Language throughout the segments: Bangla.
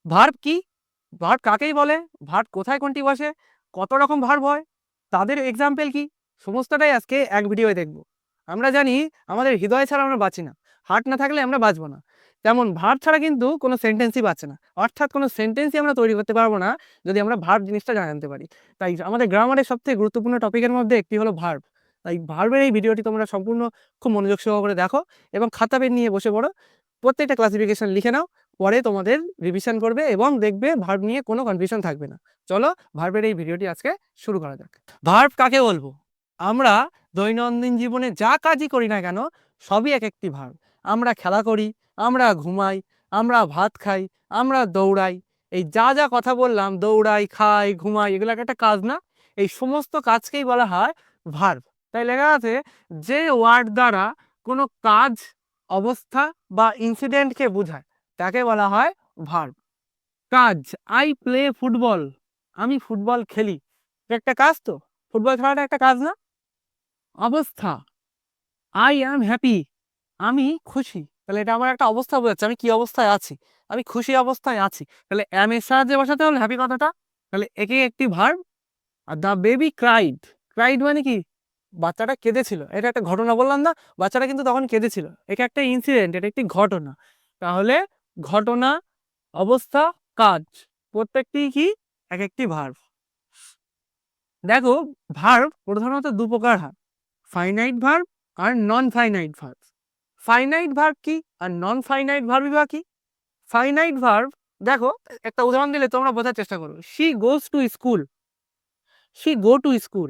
ভার্ব কি, ভার্ব কাকেই বলে, ভার্ব কোথায় কোনটি বসে, কত রকম ভার্ব হয়, তাদের এক্সাম্পল কি, সমস্তটাই আজকে এক ভিডিওয়ে দেখব। আমরা জানি আমাদের হৃদয় ছাড়া আমরা বাঁচি না, হার্ট না থাকলে আমরা বাঁচবো না। তেমন ভার্ব ছাড়া কিন্তু কোনো সেন্টেন্সই বাঁচে না, অর্থাৎ কোনো সেন্টেন্সই আমরা তৈরি করতে পারবো না যদি আমরা ভার্ব জিনিসটা জানতে পারি। তাই আমাদের গ্রামারের সবথেকে গুরুত্বপূর্ণ টপিকের মধ্যে একটি হলো ভার্ব। তাই ভার্বের এই ভিডিওটি তোমরা সম্পূর্ণ খুব মনোযোগ সহকারে দেখো এবং খাতা পেন নিয়ে বসে পড়ো, প্রত্যেকটা ক্লাসিফিকেশন লিখে নাও, পরে তোমাদের রিভিশন করবে এবং দেখবে ভার্ব নিয়ে কোনো কনফিউশন থাকবে না। চলো ভার্বের এই ভিডিওটি আজকে শুরু করা যাক। ভার্ব কাকে বলবো? আমরা দৈনন্দিন জীবনে যা কাজই করি না কেন সবই এক একটি ভার্ব। আমরা খেলা করি, আমরা ঘুমাই, আমরা ভাত খাই, আমরা দৌড়াই, এই যা যা কথা বললাম, দৌড়াই, খাই, ঘুমাই, এগুলো একটা কাজ না? এই সমস্ত কাজকেই বলা হয় ভার্ব। তাই লেখা আছে যে ওয়ার্ড দ্বারা কোনো কাজ, অবস্থা বা ইনসিডেন্টকে বোঝায় তাকে বলা হয় ভার্ব। কাজ, আই প্লে ফুটবল, আমি ফুটবল খেলি, এটা একটা কাজ তো, ফুটবল খেলাটা একটা কাজ না? অবস্থা, আই অ্যাম হ্যাপি, আমি খুশি, তাহলে এটা আমার একটা অবস্থা বোঝাচ্ছে, আমি কি অবস্থায় আছি, আমি খুশি অবস্থায় আছি, তাহলে অ্যাম এর সাহায্যে বসাতে হলো হ্যাপি কথাটা, তাহলে একে একটি verb. Are the baby cried, cried মানে কি, বাচ্চাটা কেঁদেছিল, এটা একটা ঘটনা বললাম না, বাচ্চাটা কিন্তু তখন কেঁদেছিল, এটা একটা ইনসিডেন্ট, এটা একটি ঘটনা। তাহলে ঘটনা, অবস্থা, কাজ, প্রত্যেকটি কি এক একটি ভার্ব। দেখো ভার্ব প্রধানত দু প্রকার হয়, ফাইনাইট ভার্ব আর non finite verb. Finite verb কি আর নন ফাইনাইট ভার্ব বা কি? ফাইনাইট ভার্ব, দেখো একটা উদাহরণ দিলে তোমরা বোঝার চেষ্টা করো। She goes to school, she go to school,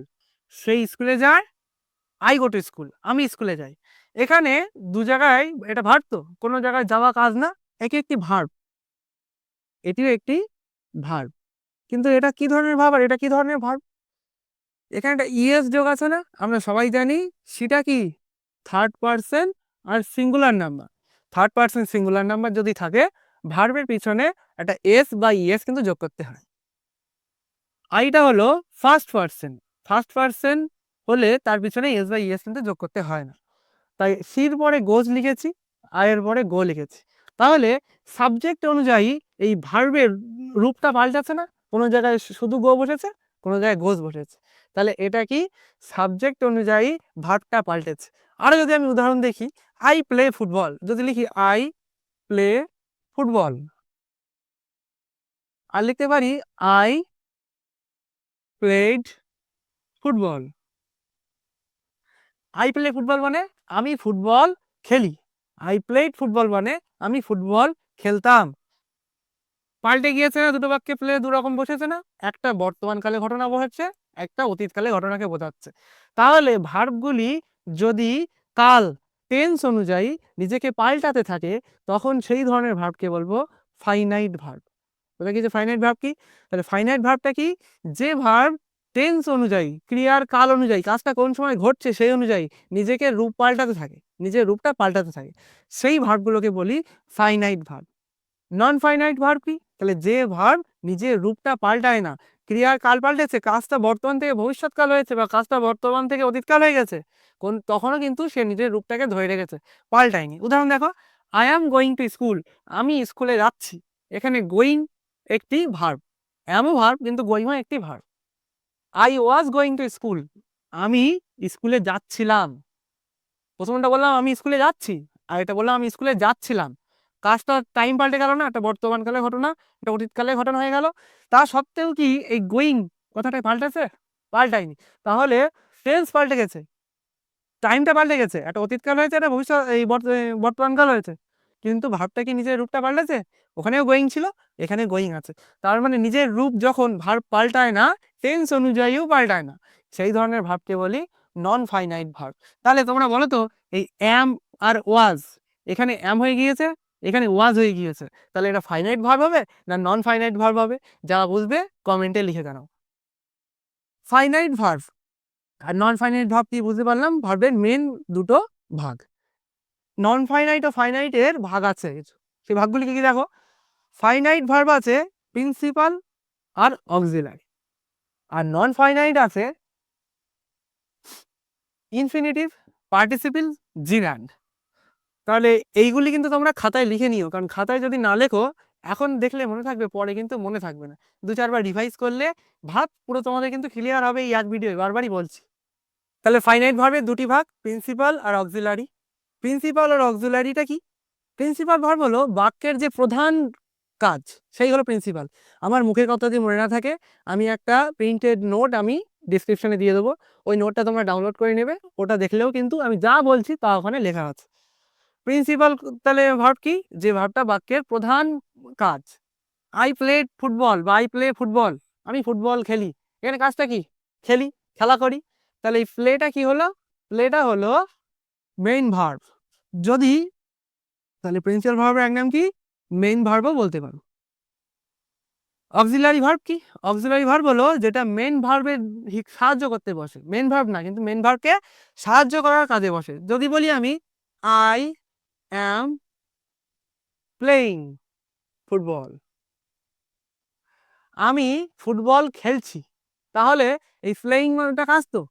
সেই স্কুলে যায়, আই গো টু স্কুল, আমি স্কুলে যাই। এখানে দু জায়গায় এটা ভার্ব তো, কোনো জায়গায় যাওয়া কাজ না, একে একটি ভার্ব, এটিও একটি ভার্ব। কিন্তু এটা কি ধরনের ভার্ব আর এটা কি ধরনের ভার্ব? এখানে একটা ইএস যোগ আছে না, আমরা সবাই জানি, সেটা কি থার্ড পারসন আর singular number. Third person singular number যদি থাকে, ভার্বের পিছনে একটা এস বা ইএস কিন্তু যোগ করতে হয়। আইটা হলো ফার্স্ট পারসন, ফার্স্ট পারসন হলে তার পিছনে এস বা ইএস কিন্তু যোগ করতে হয় না। তাই সির পরে গোজ লিখেছি, আয়ের পরে গো লিখেছি। তাহলে সাবজেক্ট অনুযায়ী এই ভার্বের রূপটা পাল্টাচ্ছে না, কোনো জায়গায় শুধু গো বসেছে, কোনো জায়গায় গোজ বসেছে, তাহলে এটা কি সাবজেক্ট অনুযায়ী ভার্বটা পাল্টেছে। আরো যদি আমি উদাহরণ দেখি, আই প্লে ফুটবল, যদি লিখি আই প্লে ফুটবল, আর লিখতে পারি I played football. I play football মানে আমি ফুটবল খেলি, আই প্লেড ফুটবল মানে আমি ফুটবল খেলতাম। পাল্টে গিয়েছে না, দুটো বাক্যে প্লে দু রকম বসেছে না, একটা বর্তমানকালে ঘটনা বোঝাচ্ছে, একটা অতীতকালে ঘটনাকে বোঝাচ্ছে। তাহলে ভার্বগুলি যদি কাল, টেন্স অনুযায়ী নিজেকে পাল্টাতে থাকে, তখন সেই ধরনের ভার্বকে বলবো ফাইনাইট ভার্ব। ওটা কি, যে ফাইনাইট ভার্ব কি? তাহলে ফাইনাইট ভার্বটা কি, যে ভার্ব টেন্স অনুযায়ী, ক্রিয়ার কাল অনুযায়ী, কাজটা কোন সময় ঘটছে সেই অনুযায়ী নিজেকে রূপ পাল্টাতে থাকে, নিজের রূপটা পাল্টাতে থাকে, সেই ভার্বগুলোকে বলি ফাইনাইট ভার্ব। নন ফাইনাইট ভার্ব কি? তাহলে যে ভার্ব নিজের রূপটা পাল্টায় না, ক্রিয়ার কাল পাল্টেছে, কাজটা বর্তমান থেকে ভবিষ্যৎকাল হয়েছে বা কাজটা বর্তমান থেকে অতীতকাল হয়ে গেছে, কোন তখনও কিন্তু সে নিজের রূপটাকে ধরে রেখেছে, পাল্টায়নি। উদাহরণ দেখো, I am going to school, আমি স্কুলে যাচ্ছি, এখানে গোয়িং একটি ভার্ব, অ্যামও ভার্ব কিন্তু গোয়িংও একটি verb. I was going to school, আমি স্কুলে যাচ্ছিলাম, প্রথমটা বললাম আমি স্কুলে যাচ্ছি, আর এটা বললাম আমি স্কুলে যাচ্ছিলাম, কাজটা টাইম পাল্টে গেল না, একটা বর্তমানকালে ঘটনা, এটা অতীতকালে ঘটনা হয়ে গেল। তা সত্ত্বেও কি এই গোয়িং কথাটা পাল্টেছে? পাল্টায়নি। তাহলে টেন্স পাল্টে গেছে, টাইমটা পাল্টে গেছে, একটা অতীতকাল হয়েছে, একটা ভবিষ্যৎ এই বর্তমানকাল হয়েছে, কিন্তু ভার্বটা কি নিজের রূপটা পাল্টেছে? ওখানেও গোয়িং ছিল, এখানে গোয়িং আছে। তার মানে নিজের রূপ যখন ভার্ব পাল্টায় না, টেন্স অনুযায়ীও পাল্টায় না, সেই ধরনের ভার্বকে বলি নন ফাইনাইট ভার্ব। তাহলে তোমরা বলো তো, এই অ্যাম আর ওয়াজ, এখানে অ্যাম হয়ে গিয়েছে, এখানে ওয়াজ হয়ে গিয়েছে, তাহলে এটা ফাইনাইট ভার্ব হবে না নন ফাইনাইট ভার্ব হবে? যারা বুঝবে কমেন্টে লিখে জানাও। ফাইনাইট ভার্ব আর নন ফাইনাইট ভার্ব কি বুঝতে পারলাম, ভার্বের মেন দুটো ভাগ। নন ফাইনাইট ও ফাইনাইটের ভাগ আছে, সেই ভাগগুলি কি কি দেখো। ফাইনাইট ভার্ব আছে প্রিন্সিপাল আর অক্সিলারি, আর নন ফাইনাইট আছে ইনফিনিটিভ, পার্টিসিপল, জিরান্ড। তাহলে এইগুলি কিন্তু তোমরা খাতায় লিখে নিও, কারণ খাতায় যদি না লেখো এখন দেখলে মনে থাকবে, পরে কিন্তু মনে থাকবে না। 2-4 বার রিভাইজ করলে ভাব পুরো তোমাদের কিন্তু ক্লিয়ার হবে এই এক ভিডিও, বারবারই বলছি। তাহলে ফাইনাইট ভার্বের দুটি ভাগ, প্রিন্সিপাল আর অক্সিলারি। প্রিন্সিপাল আর অক্সিলারিটা কি? প্রিন্সিপাল ভার্ব হলো বাক্যের যে প্রধান কাজ, সেই হলো প্রিন্সিপাল। আমার মুখের কথা যদি মনে না থাকে, আমি একটা প্রিন্টেড নোট আমি ডিসক্রিপশনে দিয়ে দেবো, ওই নোটটা তোমরা ডাউনলোড করে নেবে, ওটা দেখলেও কিন্তু আমি যা বলছি তা ওখানে লেখা আছে। প্রিন্সিপাল তাহলে ভার্ব কি? যে ভার্বটা বাক্যের প্রধান কাজ। আই প্লেড ফুটবল বা আই প্লে ফুটবল, আমি ফুটবল খেলি। এখানে কাজটা কি? খেলি, খেলা করি। তাহলে এই প্লেটা কি হলো? প্লেটা হলো মেইন ভার্ব। যদি তাহলে প্রিন্সিপাল ভার্বের এক নাম কি? মেইন ভার্বও বলতে পারো। অক্সিলারি ভার্ব কি? অক্সিলারি ভার্ব হলো যেটা মেইন ভার্বের সাহায্য করতে বসে, মেইন ভার্ব না কিন্তু মেইন ভার্বকে সাহায্য করার কাজে বসে। যদি বলি আমি আই অ্যাম প্লেইং ফুটবল, আমি ফুটবল খেলছি, তাহলে এই প্লেইং মানেটা কাজ তো,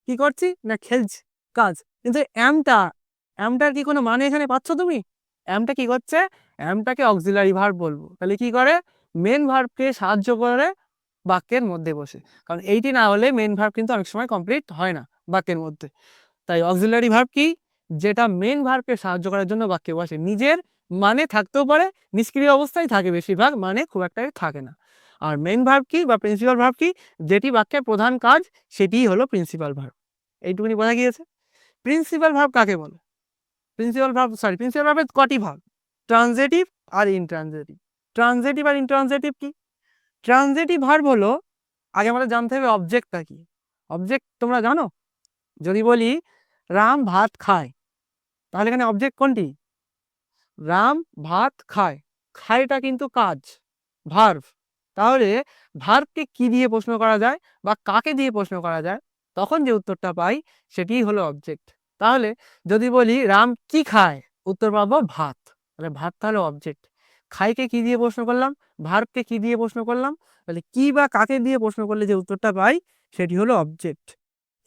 কি করছি না খেলছি, কাজ। কিন্তু অ্যামটার কি কোনো মানে এখানে পাচ্ছ তুমি? অ্যামটা কি করছে? অ্যামটাকে অক্সিলারি ভার্ব বলবো। তাহলে কি করে? মেন ভার্বকে সাহায্য করে বাক্যের মধ্যে বসে, কারণ এইটি না হলে মেন ভার্ব কিন্তু অনেক সময় কমপ্লিট হয় না বাক্যের মধ্যে। তাই অক্সিলারি ভার্ব কি? যেটা মেন ভার্বকে সাহায্য করার জন্য বাক্যে বসে, নিজের মানে থাকতেও পারে, নিষ্ক্রিয় অবস্থায় থাকে বেশিরভাগ, মানে খুব একটা থাকে না। আর মেন ভার্ব কি বা প্রিন্সিপাল ভার্ব কি? যেটি বাক্যের প্রধান কাজ, সেটিই হলো প্রিন্সিপাল ভার্ব। এইটুকুনি বোঝা গিয়েছে। প্রিন্সিপাল ভার্ব কাকে বলে? প্রিন্সিপাল ভার্বের কটি ভাগ? ট্রানজিটিভ আর ইনট্রানজিটিভ। ট্রানজিটিভ আর ইনট্রানজিটিভ কি? ট্রানজিটিভ ভার্ব হলো, আগে আমাদের জানতে হবে অবজেক্টটা কি। অবজেক্ট তোমরা জানো? যদি বলি রাম ভাত খায়, তাহলে এখানে অবজেক্ট কোনটি? রাম ভাত খায়, খায়টা কিন্তু কাজ, ভার্ব। তাহলে ভার্বকে কি দিয়ে প্রশ্ন করা যায় বা কাকে দিয়ে প্রশ্ন করা যায়, তখন যে উত্তরটা পাই সেটিই হলো অবজেক্ট। তাহলে যদি বলি রাম কি খায়, উত্তর পাবো ভাত, তাহলে ভাত তাহলে অবজেক্ট। খাইকে কি দিয়ে প্রশ্ন করলাম, ভার্বকে কি দিয়ে প্রশ্ন করলাম, তাহলে কি বা কাকে দিয়ে প্রশ্ন করলে যে উত্তরটা পাই সেটি হলো অবজেক্ট।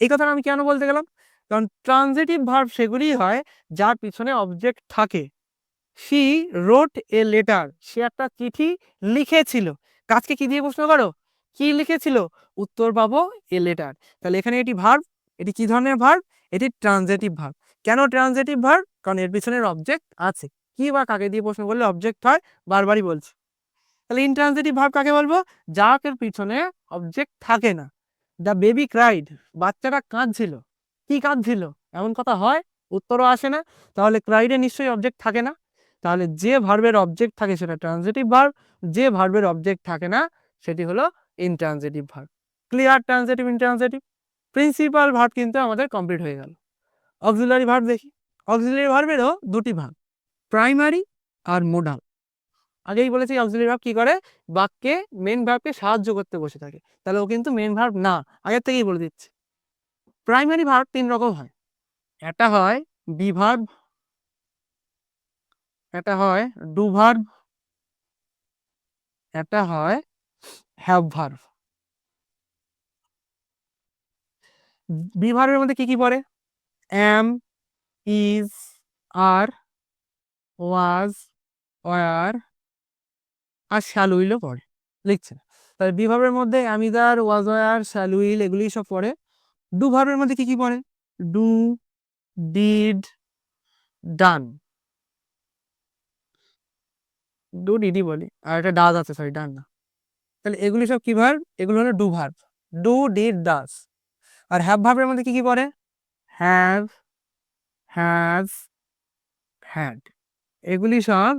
এই কথাটা আমি কেন বলতে গেলাম? কারণ ট্রানজিটিভ ভার্ব সেগুলি হয় যার পিছনে অবজেক্ট থাকে। শি রোট এ লেটার, সে একটা চিঠি লিখেছিল। কাজকে কি দিয়ে প্রশ্ন করো? কি লিখেছিল? উত্তর পাবো এ লেটার। তাহলে এখানে এটি ভার্ব, এটি কি ধরনের ভার্ব? এটি ট্রানজিটিভ ভার্ব। কেন ট্রানজিটিভ ভার্ব? কারণ এর পিছনের অবজেক্ট আছে। কি বা কাকে দিয়ে প্রশ্ন করলে অবজেক্ট হয়, বারবারই বলছি। তাহলে ইনট্রানজিটিভ ভার্ব কাকে বলবো? যার পিছনে অবজেক্ট থাকে না। দ্য বেবি ক্রাইড, বাচ্চাটা কাঁদছিল। কি কাঁদছিল? এমন কথা হয়? উত্তরও আসে না। তাহলে ক্রাইডে নিশ্চয়ই অবজেক্ট থাকে না। তাহলে যে ভার্বের অবজেক্ট থাকে সেটা ট্রানজিটিভ ভার্ব, যে ভার্বের অবজেক্ট থাকে না সেটি হলো intransitive verb. Clear? Transitive intransitive. Principal verb কিন্তু আমাদের কমপ্লিট হয়ে গেল। অক্সিলারি ভার্ব দেখি। অক্সিলারি ভার্বেরও দুটি ভাগ, প্রাইমারি আর মোডাল। আগেই বলেছি অক্সিলারি ভার্ব কি করে? বাক্যে মেন ভার্বকে সাহায্য করতে বসে থাকে। তাহলে ও কিন্তু মেন ভার্ব না, আগের থেকেই বলে দিচ্ছি। প্রাইমারি ভার্ব তিন রকম হয়। একটা হয় বি ভার্ব, একটা হয় ডু ভার্ব, একটা হয় হ্যাভ ভার্ব। বি ভার্বের মধ্যে কি কি পড়ে? Am, is, are, was, were আর শ্যাল উইলও পড়ে, লিখছে না। তাহলে বি ভার্বের মধ্যে অ্যামিদার, ওয়াজ, ওয়ার, শ্যাল উইল এগুলি সব পড়ে। ডু ভার্বের মধ্যে কি কি পড়ে? Do, did, done. ডু ডিডি বলি, আর একটা ডাজ আছে, সরি ডান না। তাহলে এগুলি সব কি ভার্ব? এগুলো হলো do verb. Do, did, does. আর হ্যাভ ভার্বের মধ্যে কি কি পড়ে? Have, has, had. এগুলি সব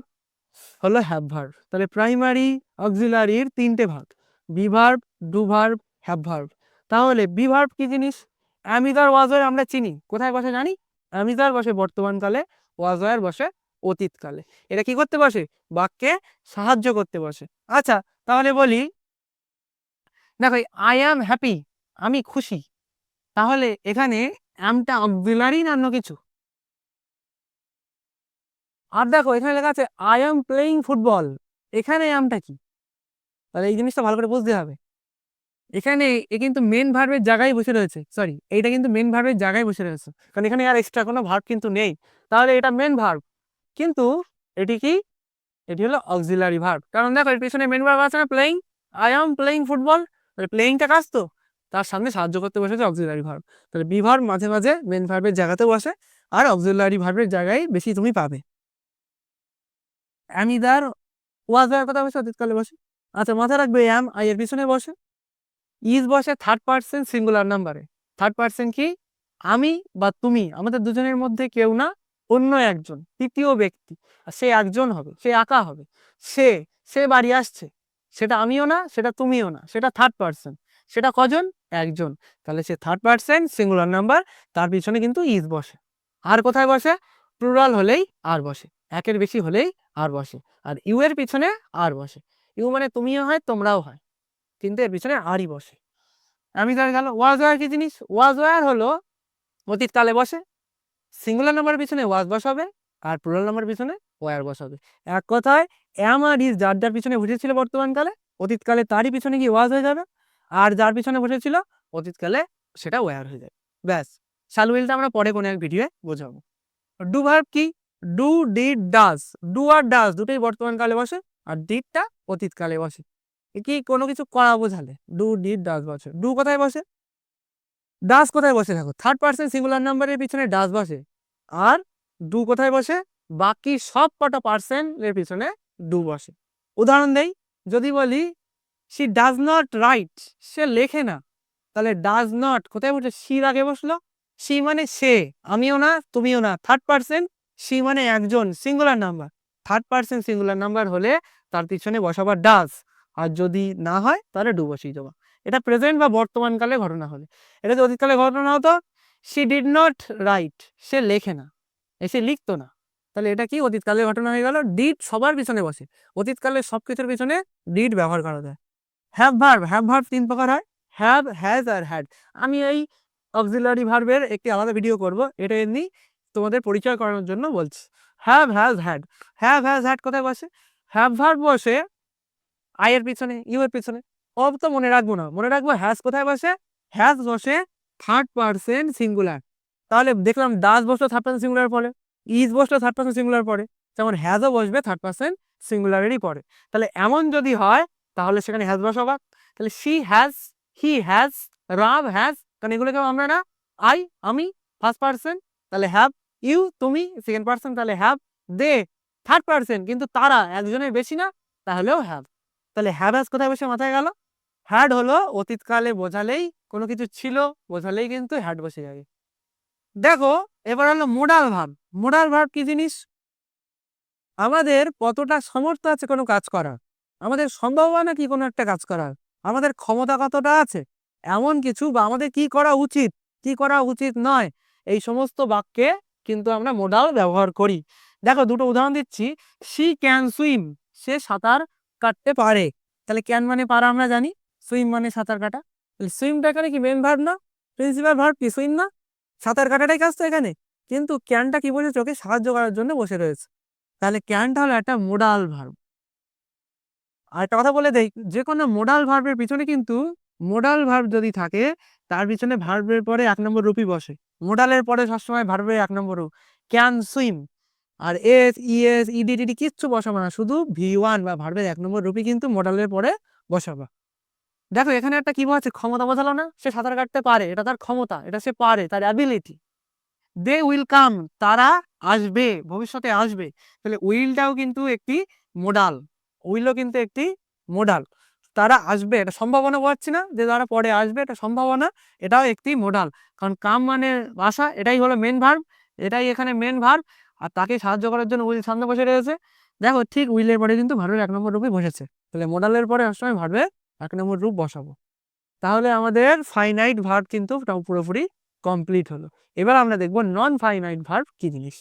হলো হ্যাভ ভার্ব। তাহলে প্রাইমারি অক্সিলারির তিনটে ভাগ, be verb, do verb, have verb. তাহলে বি ভার্ব কি জিনিস? অ্যামিদার, ওয়াজওয়ার আমরা চিনি, কোথায় বসে জানি? অ্যামিদার বসে বর্তমানকালে, ওয়াজওয়ার বসে অতীতকালে। এটা কি করতে বসে? বাক্যে সাহায্য করতে বসে। আচ্ছা, তাহলে বলি দেখো আই অ্যাম হ্যাপি, আমি খুশি, তাহলে এখানে অ্যামটা অক্সিলারি না অন্য কিছু? আর দেখো এখানে লেখা আছে আই অ্যাম প্লেইং ফুটবল, এখানে অ্যামটা কি? তাহলে এই জিনিসটা ভালো করে বুঝতে হবে। এখানে এ কিন্তু মেন ভার্বের জায়গায় বসে রয়েছে, সরি এইটা কিন্তু মেন ভার্বের জায়গায় বসে রয়েছে, কারণ এখানে আর এক্সট্রা কোনো ভার্ব কিন্তু নেই। তাহলে এটা মেন ভার্ব, কিন্তু এটি কি? এটি হলো অক্সিলারি ভার্ব। কারণ দেখো এর পিছনে মেন ভার্ব আছে না, playing, I am playing football, প্লেইংটা কাজ তো, তার সামনে সাহায্য করতে বসেছে অক্সিলারি ভার্ব। তাহলে বি ভার্ব মাঝে মাঝে মেন ভার্বের জায়গাতে বসে, আর অক্সিলারি ভার্বের জায়গায় বেশি তুমি পাবে। অ্যাম ইদার ওয়াজ এর কথা বসে অতীতকালে বসে। আচ্ছা মাথায় রাখবে অ্যাম আই এর পিছনে বসে, ইজ বসে থার্ড পার্সন সিঙ্গুলার নাম্বারে। থার্ড পার্সন কি? আমি বা তুমি, আমাদের দুজনের মধ্যে কেউ না, অন্য একজন তৃতীয় ব্যক্তি। আর সে একজন হবে, সে একা হবে। সে সে বাড়ি আসছে, সেটা আমিও না, সেটা তুমিও না, সেটা থার্ড পার্সন। সেটা কজন? একজন। তাহলে সে থার্ড পার্সন সিঙ্গুলার নাম্বার, তার পিছনে কিন্তু ইজ বসে। আর কোথায় বসে? প্লুরাল হলেই আর বসে, একের বেশি হলেই আর বসে। আর ইউ এর পিছনে আর বসে। ইউ মানে তুমিও হয় তোমরাও হয়, কিন্তু এর পিছনে আরই বসে। আমি তার গেল ওয়াজ ওয়ার কি জিনিস? ওয়াজ ওয়ার হলো অতীতকালে বসে, সিঙ্গুলার নাম্বারের পিছনে ওয়াজ বসাবে, আর প্লুরাল নাম্বারের পিছনে ওয়ার বসাবে। এক কথায় অ্যাম আর ইজ যার যার পিছনে বসেছিল বর্তমানকালে, অতীতকালে তারই পিছনে কি ওয়াজ হয়ে যাবে, আর যার পিছনে বসেছিল অতীতকালে সেটা ওয়ার হয়ে যাবে। ব্যাস, শাল উইলটা আমরা পরে কোনো এক ভিডিওয়ে বোঝাবো। ডু ভার্ব কি? Do, did, does. ডু আর ডাজ দুটোই বর্তমানকালে বসে, আর ডিডটা অতীতকালে বসে। কি কোনো কিছু করা বোঝালে ডু, ডিড, ডাজ বসে। ডু কোথায় বসে? ডাজ কোথায় বসে? দেখো থার্ড পার্সন সিঙ্গুলার নাম্বারের পিছনে ডাজ বসে। আর ডু কোথায় বসে? বাকি সব কটা পার্সন এর পিছনে ডু বসে। উদাহরণ দেই, যদি বলি শি ডাজ নট রাইট, সে লেখে না, তাহলে ডাজ নট কোথায় বসে? শির আগে বসলো। শি মানে সে, আমিও না তুমিও না, থার্ড পার্সন। শি মানে একজন, singular number. Third person singular number হলে তার পিছনে বসাবার ডাজ, আর যদি না হয় তাহলে ডু বসিয়ে দেওয়া। এটা প্রেজেন্ট বা বর্তমানকালে ঘটনা হলে। এটা যদি অতীতকালে ঘটনা হতো, শি ডিড নট রাইট, সে লেখে না, সে লিখতো না, তাহলে এটা কি অতীতকালের ঘটনা হয়ে গেল। ডিড সবার পিছনে বসে, অতীতকালে সবকিছুর পিছনে ডিড ব্যবহার করা যায়। হ্যাভ ভার্ব, হ্যাভ ভার্ব তিন প্রকার হয়, হ্যাভ, হ্যাজ আর হ্যাড। আমি এই অক্সিলারি ভার্বের একটি আলাদা ভিডিও করব, এটা এমনি তোমাদের পরিচয় করানোর জন্য বলছি। Have, has, had. Have, has, had কোথায় বসে? হ্যাভ ভার্ব বসে আই এর পিছনে, ইউ এর পিছনে। অব তো মনে রাখবো না, মনে রাখবো হ্যাজ কোথায় বসে? হ্যাজ বসে থার্ড পার্সন সিঙ্গুলার। তাহলে দেখলাম ডাজ বসলো থার্ড পার্সন সিঙ্গুলার পরে, ইজ বসলো থার্ড পার্সন সিঙ্গুলার পরে, যেমন হ্যাজও বসবে থার্ড পার্সন সিঙ্গুলারেরই পরে। তাহলে এমন যদি হয় তাহলে সেখানে হ্যাজ বসাবা। তাহলে শি হ্যাজ, হি হ্যাজ, রাব হ্যাজ, কারণ এগুলোকে আমরা না, আই আমি ফার্স্ট পার্সন, তাহলে হ্যাভ। ইউ তুমি সেকেন্ড পার্সন, তাহলে হ্যাভ। দে থার্ড পার্সন, কিন্তু তারা একজনের বেশি না, তাহলেও হ্যাভ। তাহলে হ্যাভ হ্যাজ কোথায় বসে মাথায় গেল? হ্যাড হলো অতীতকালে বোঝালেই, কোনো কিছু ছিল বোঝালেই কিন্তু হ্যাড বসে যাবে। দেখো এবার হলো মোডাল ভার্ব। মোডাল ভার্ব কি জিনিস? আমাদের কতটা সামর্থ্য আছে কোনো কাজ করার, আমাদের সম্ভাবনা কি কোনো একটা কাজ করার, আমাদের ক্ষমতা কতটা আছে এমন কিছু, বা আমাদের কি করা উচিত, কি করা উচিত নয়, এই সমস্ত বাক্যে কিন্তু আমরা মোডাল ব্যবহার করি। দেখো দুটো উদাহরণ দিচ্ছি। শি ক্যান সুইম, সে সাঁতার কাটতে পারে। তাহলে ক্যান মানে পারা আমরা জানি, সুইম মানে সাঁতার কাটা। তাহলে সুইমটা এখানে কি মেন ভার্ব না? প্রিন্সিপাল ভার্ব কি সুইম না? সাঁতার কাটাটাই কাজ তো এখানে, কিন্তু ক্যানটা কি বসে? চোখে সাহায্য করার জন্য বসে রয়েছে। তাহলে ক্যানটা হলো একটা মোডাল ভার্ব। আর একটা কথা বলে দেই, যে কোনো মোডাল ভার্বের পিছনে কিন্তু, মোডাল ভার্ব যদি থাকে তার পিছনে ভার্বের পরে এক নম্বর রূপই বসে। মোডালের পরে সবসময় ভার্বের এক নম্বর রূপ। ক্যান সুইম, আর এস ইএস ইডি টিডি কিচ্ছু বসাবো না, শুধু ভি1 বা ভার্বের এক নম্বর রূপই কিন্তু মোডালের পরে বসাবা। দেখো এখানে একটা কি বলছে? ক্ষমতা বোঝালো না, সে সাঁতার কাটতে পারে, এটা তার ক্ষমতা, এটা সে পারে, তার অ্যাবিলিটি। দে উইল কাম, তারা আসবে, ভবিষ্যতে আসবে। তাহলে উইলটাও কিন্তু একটি মোডাল, উইলও কিন্তু একটি মোডাল। তারা আসবে, এটা সম্ভাবনা বোঝাচ্ছি না যে তারা পরে আসবে, এটা সম্ভাবনা, এটাও একটি মোডাল। কারণ কাম মানে আসা, এটাই হলো মেন ভার্ব, এটাই এখানে মেন ভার্ব। আর তাকে সাহায্য করার জন্য উইল সামনে বসে রয়েছে। দেখো ঠিক উইলের পরে কিন্তু ভার্বের এক নম্বর রূপই বসেছে। তাহলে মোডালের পরে সবসময় ভার্বের এক নম্বর রূপ বসাবো। তাহলে আমাদের ফাইনাইট ভার্ব কিন্তু পুরোপুরি কমপ্লিট হলো। এবার আমরা দেখবো নন ফাইনাইট ভার্ব কি জিনিস।